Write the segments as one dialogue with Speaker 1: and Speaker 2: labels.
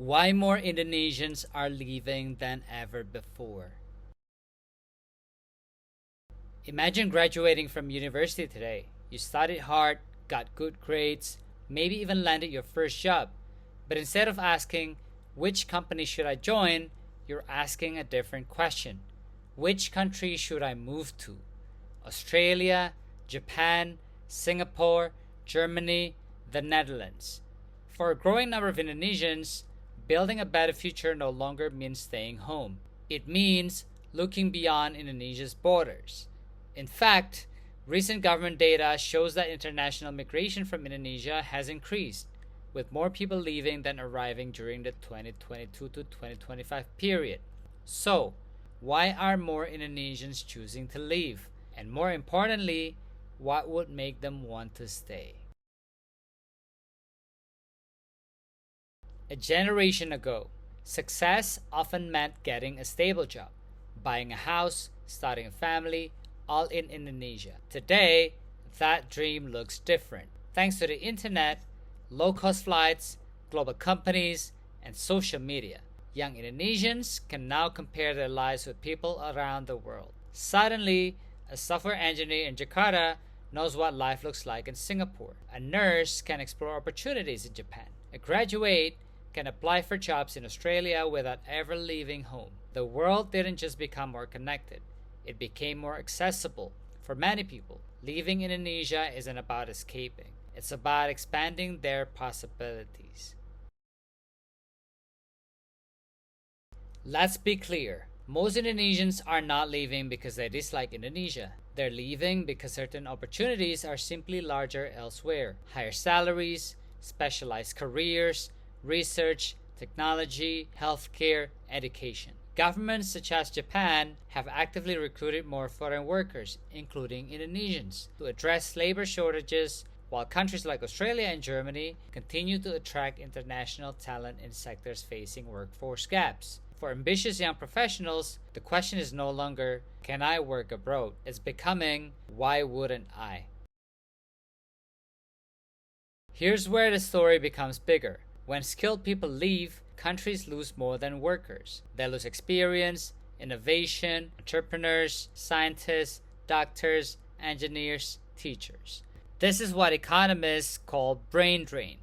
Speaker 1: Why more Indonesians are leaving than ever before. Imagine graduating from university today. You studied hard, got good grades, maybe even landed your first job. But instead of asking, which company should I join, you're asking a different question. Which country should I move to? Australia, Japan, Singapore, Germany, the Netherlands. For a growing number of Indonesians, building a better future no longer means staying home. It means looking beyond Indonesia's borders. In fact, recent government data shows that international migration from Indonesia has increased, with more people leaving than arriving during the 2022 to 2025 period. So, why are more Indonesians choosing to leave? And more importantly, what would make them want to stay? A generation ago, success often meant getting a stable job, buying a house, starting a family, all in Indonesia. Today, that dream looks different. Thanks to the internet, low-cost flights, global companies, and social media, young Indonesians can now compare their lives with people around the world. Suddenly, a software engineer in Jakarta knows what life looks like in Singapore. A nurse can explore opportunities in Japan. A graduate can apply for jobs in Australia without ever leaving home. The world didn't just become more connected, it became more accessible. For many people, leaving Indonesia isn't about escaping, it's about expanding their possibilities. Let's be clear. Most Indonesians are not leaving because they dislike Indonesia. They're leaving because certain opportunities are simply larger elsewhere. Higher salaries, specialized careers, research, technology, healthcare, education. Governments such as Japan have actively recruited more foreign workers, including Indonesians, to address labor shortages, while countries like Australia and Germany continue to attract international talent in sectors facing workforce gaps. For ambitious young professionals, the question is no longer, can I work abroad? It's becoming, why wouldn't I? Here's where the story becomes bigger. When skilled people leave, countries lose more than workers. They lose experience, innovation, entrepreneurs, scientists, doctors, engineers, teachers. This is what economists call brain drain.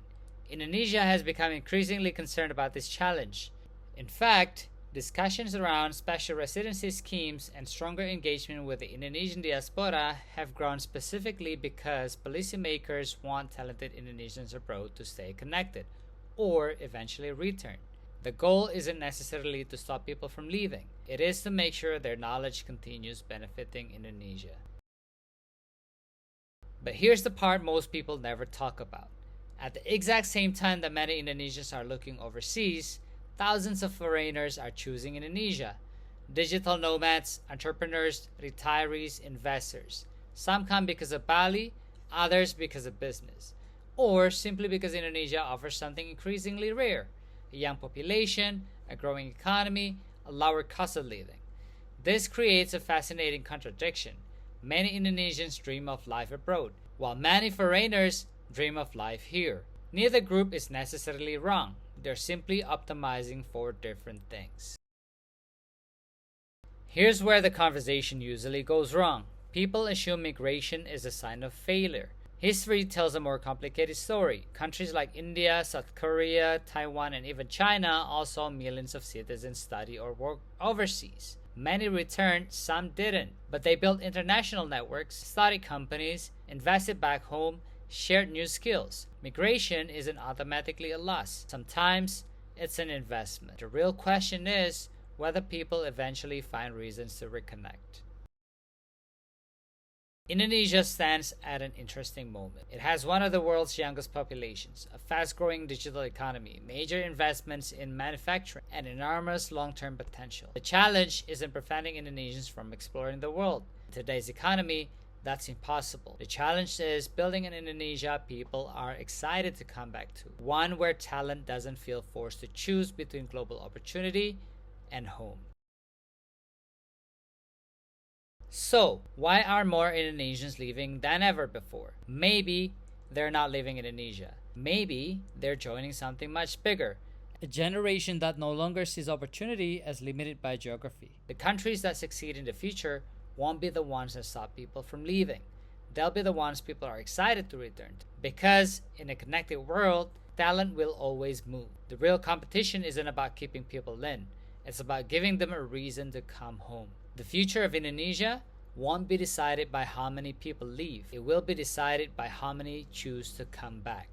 Speaker 1: Indonesia has become increasingly concerned about this challenge. In fact, discussions around special residency schemes and stronger engagement with the Indonesian diaspora have grown specifically because policymakers want talented Indonesians abroad to stay connected or eventually return. The goal isn't necessarily to stop people from leaving. It is to make sure their knowledge continues benefiting Indonesia. But here's the part most people never talk about. At the exact same time that many Indonesians are looking overseas, thousands of foreigners are choosing Indonesia. Digital nomads, entrepreneurs, retirees, investors. Some come because of Bali, others because of business, or simply because Indonesia offers something increasingly rare: a young population, a growing economy, a lower cost of living. This creates a fascinating contradiction. Many Indonesians dream of life abroad, while many foreigners dream of life here. Neither group is necessarily wrong. They're simply optimizing for different things. Here's where the conversation usually goes wrong. People assume migration is a sign of failure. History tells a more complicated story. Countries like India, South Korea, Taiwan, and even China all saw millions of citizens study or work overseas. Many returned, some didn't, but they built international networks, started companies, invested back home, shared new skills. Migration isn't automatically a loss. Sometimes it's an investment. The real question is whether people eventually find reasons to reconnect. Indonesia stands at an interesting moment. It has one of the world's youngest populations, a fast-growing digital economy, major investments in manufacturing, and enormous long-term potential. The challenge isn't preventing Indonesians from exploring the world. In today's economy, that's impossible. The challenge is building an Indonesia people are excited to come back to, one where talent doesn't feel forced to choose between global opportunity and home. So, why are more Indonesians leaving than ever before? Maybe they're not leaving Indonesia. Maybe they're joining something much bigger, A generation that no longer sees opportunity as limited by geography. The countries that succeed in the future won't be the ones that stop people from leaving. They'll be the ones people are excited to return to. Because in a connected world, talent will always move. The real competition isn't about keeping people in, it's about giving them a reason to come home. The future of Indonesia won't be decided by how many people leave, it will be decided by how many choose to come back.